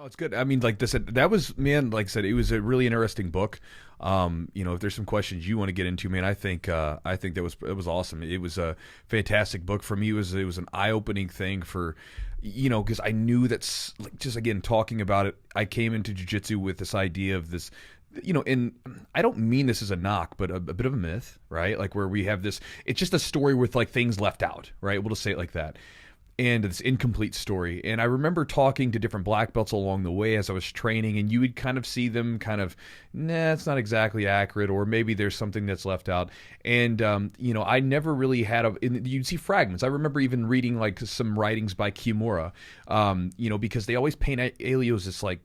No, it's good. I mean, like I said, that was, man, like I said, it was a really interesting book. If there's some questions you want to get into, man, I think it was awesome. It was a fantastic book for me. It was an eye-opening thing for, because I knew that's like, just again, talking about it, I came into jiu-jitsu with this idea of this, and I don't mean this as a knock, but a bit of a myth, right? Like where we have this, it's just a story with like things left out, right? We'll just say it like that. And this incomplete story. And I remember talking to different black belts along the way as I was training, and you would kind of see them kind of, nah, it's not exactly accurate, or maybe there's something that's left out. And, I never really had you'd see fragments. I remember even reading like some writings by Kimura, because they always paint Elio as this like,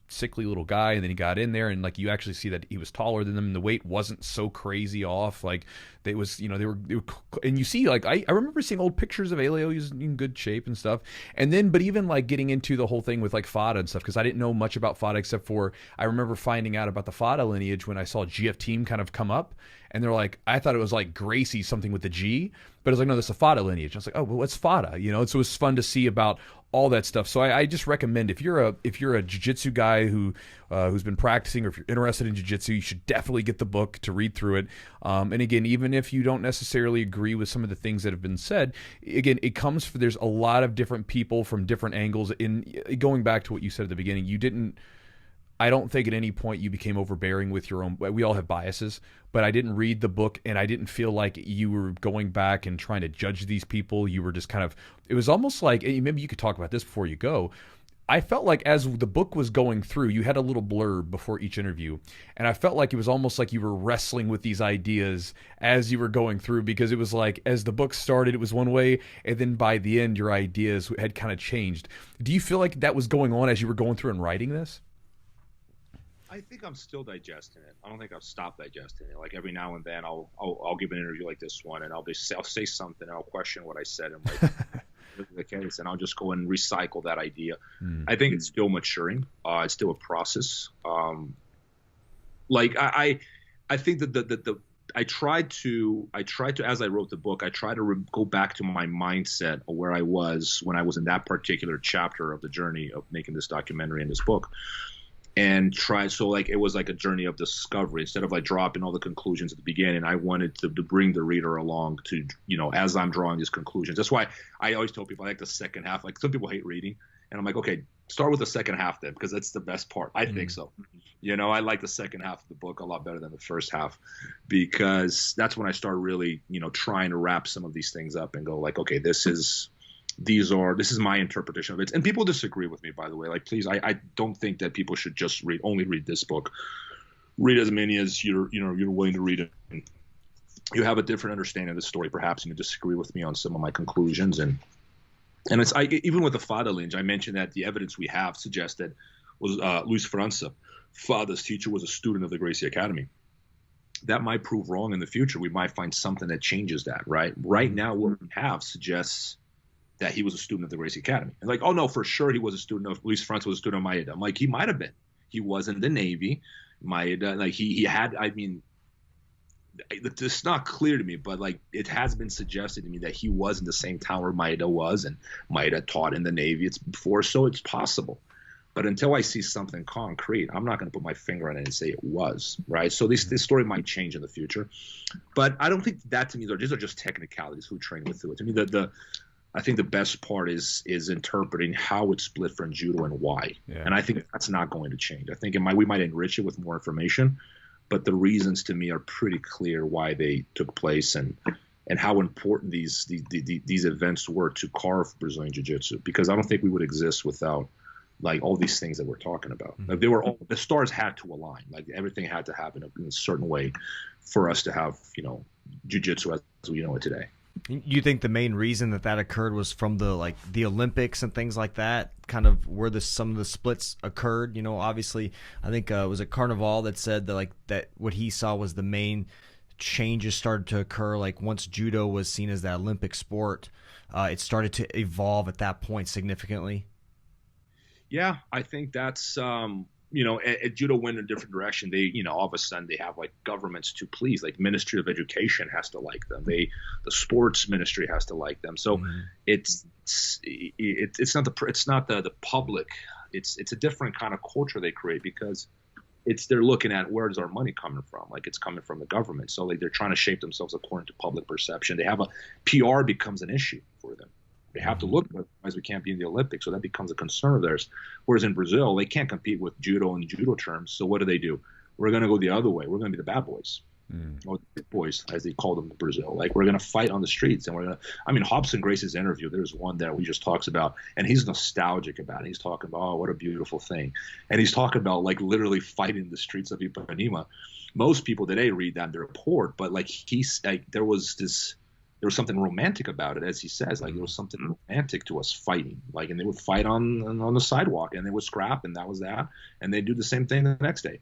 sickly little guy, and then he got in there and like you actually see that he was taller than them and the weight wasn't so crazy off. Like they was, they were, and you see like, I remember seeing old pictures of Elio. He was in good shape and stuff. And then, but even like getting into the whole thing with like Fada and stuff, because I didn't know much about Fada except for I remember finding out about the Fada lineage when I saw GF Team kind of come up, and they're like, I thought it was like Gracie something with the G, but it was like, no, that's a Fada lineage. And I was like, oh, well, what's Fada? And so it was fun to see about all that stuff. So I just recommend if you're a jiu-jitsu guy who's been practicing, or if you're interested in jiu-jitsu, you should definitely get the book to read through it. And again, even if you don't necessarily agree with some of the things that have been said, again, there's a lot of different people from different angles. In going back to what you said at the beginning, I don't think at any point you became overbearing with your own. We all have biases, but I didn't read the book and I didn't feel like you were going back and trying to judge these people. You were just kind of, it was almost like, maybe you could talk about this before you go. I felt like as the book was going through, you had a little blurb before each interview, and I felt like it was almost like you were wrestling with these ideas as you were going through, because it was like as the book started, it was one way, and then by the end, your ideas had kind of changed. Do you feel like that was going on as you were going through and writing this? I think I'm still digesting it. I don't think I've stopped digesting it. Like every now and then I'll give an interview like this one, and I'll say something, and I'll question what I said, and like the case, and I'll just go and recycle that idea. I think it's still maturing. It's still a process. I think that I tried to, as I wrote the book, I tried to go back to my mindset of where I was when I was in that particular chapter of the journey of making this documentary and this book. And it was like a journey of discovery. Instead of like dropping all the conclusions at the beginning, I wanted to bring the reader along to, as I'm drawing these conclusions. That's why I always tell people I like the second half. Like some people hate reading, and I'm like, okay, start with the second half then, because that's the best part. I think so. I like the second half of the book a lot better than the first half, because that's when I start really, trying to wrap some of these things up and go like, okay, this is my interpretation of it. And people disagree with me, by the way. Like, please, I don't think that people should just only read this book. Read as many as you're willing to read it. You have a different understanding of the story, perhaps, and you disagree with me on some of my conclusions. And it's even with the Fada lineage, I mentioned that the evidence we have suggests that was Luis França, Fada's teacher, was a student of the Gracie Academy. That might prove wrong in the future. We might find something that changes that, right? Right now, what we have suggests that he was a student of the Gracie Academy. And like, oh no, for sure he was a student of, Luis França was a student of Maeda. I'm like, he might have been. He was in the Navy. Maeda, like he had, it's not clear to me, but like it has been suggested to me that he was in the same town where Maeda was, and Maeda taught in the Navy. So it's possible. But until I see something concrete, I'm not going to put my finger on it and say it was, right? So this story might change in the future. But I don't think that, to me, these are just technicalities who train with it. To me, I think the best part is interpreting how it's split from judo and why. Yeah. And I think that's not going to change. I think we might enrich it with more information, but the reasons to me are pretty clear why they took place and how important these events were to carve Brazilian Jiu-Jitsu. Because I don't think we would exist without like all these things that we're talking about. Like the stars had to align. Like everything had to happen in a certain way for us to have Jiu-Jitsu as we know it today. You think the main reason that occurred was from the Olympics and things like that, kind of where some of the splits occurred? Obviously, I think it was a Carnival that said that what he saw was the main changes started to occur. Like once judo was seen as that Olympic sport, it started to evolve at that point significantly. Yeah, I think that's judo went in a different direction. They, all of a sudden they have like governments to please, like Ministry of Education has to like them. The sports ministry has to like them. So it's not the public, it's a different kind of culture they create, because they're looking at where's our money coming from. Like, it's coming from the government. So like they're trying to shape themselves according to public perception. They have PR becomes an issue for them. They have to look, otherwise we can't be in the Olympics. So that becomes a concern of theirs. Whereas in Brazil, they can't compete with judo and judo terms. So what do? We're going to go the other way. We're going to be the bad boys. Or the big boys, as they call them in Brazil. Like, we're going to fight on the streets, and Hobson Grace's interview, there's one that we just talks about, and he's nostalgic about it. He's talking about, oh, what a beautiful thing. And he's talking about, like, literally fighting the streets of Ipanema. Most people today read that and they're report, but like, there was something romantic about it, as he says. Like, there was something romantic to us fighting. Like, and they would fight on the sidewalk, and they would scrap, and that was that. And they'd do the same thing the next day.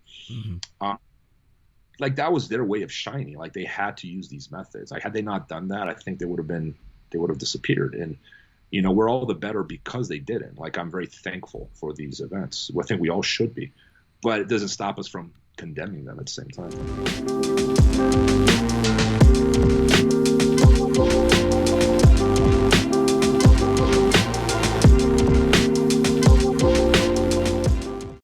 Like, that was their way of shining. Like, they had to use these methods. Like, had they not done that, I think they would have disappeared. And, we're all the better because they didn't. Like, I'm very thankful for these events. I think we all should be. But it doesn't stop us from condemning them at the same time.